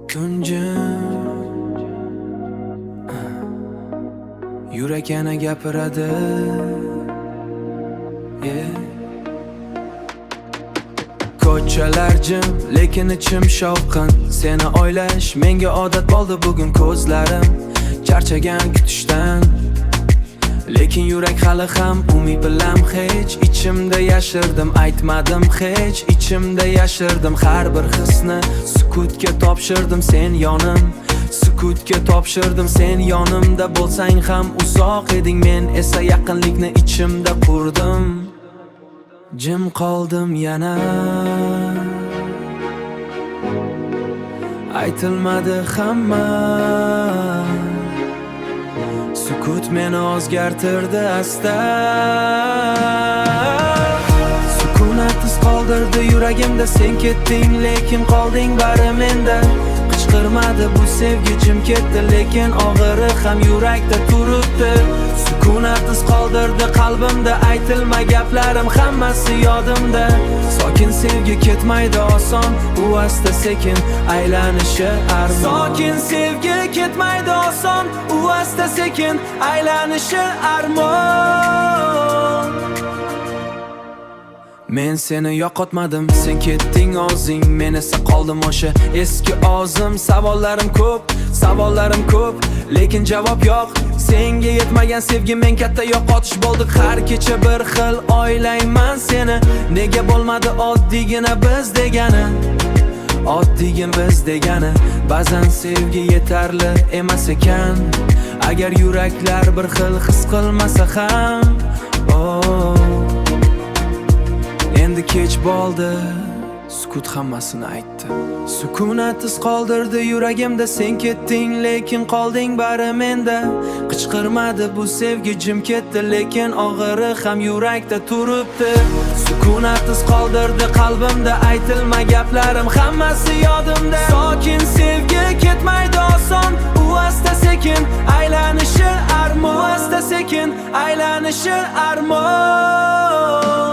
Tunjim yurak yana gapiradi. Ko'chalar jim, lekin ichim shovqin. Seni o'ylash menga odat bo'ldi bugun ko'zlarim charchagan kutishdan. Lekin yurak hali ham umid bilan hech ichimda yashirdim, aytmadim hech ichimda yashirdim. Har bir hisni sukutga topshirdim, sen yonim sukutga topshirdim. Sen yonimda bo'lsang ham uzoq eding, men esa yaqinlikni ichimda qurdim. Jim qoldim yana, aytilmadi hamma. Sukut meni o'zgartirdi asta. Sukunatsiz qoldirdi yuragimda sen ketding, lekin qolding bari menda. Qichqirmadi bu sevgi, jim ketdi, lekin og'iri ham yurakda turibdi. Sukunatsiz qoldirdi qalbimda aytilma gaplarim, hammasi yodimda. Sokin sevgi ketmaydi oson, u asta sekin aylanishi armon. Sokin sevgi ketmaydi oson, u asta sekin aylanishi armon. Men seni yo'qotmadim, sen ketding o'zing, men esa qoldim o'sha eski o'zim. Savollarim ko'p, lekin javob yo'q. Senga yetmagan sevgi men katta yo'qotish bo'ldik. Har kecha bir xil o'ylayman seni, nega bo'lmadi oddiygina biz degani. Oddiygina biz degani. Ba'zan sevgi yetarli emas ekan, agar yuraklar bir xil his qilmasa ham. Endi kech bo'ldi, sukut hammasini aytdi. Sukunatsiz qoldirdi yuragimda sen ketding, lekin qolding bari menda. Qichqirmadi bu sevgi, jim ketdi, lekin og'iri ham yurakda turibdi. Sukunatsiz qoldirdi qalbimda aytilma gaplarim, hammasi yodimda. Sokin sevgi ketmaydi oson, u asta sekin aylanishi armon. U asta sekin aylanishi armon.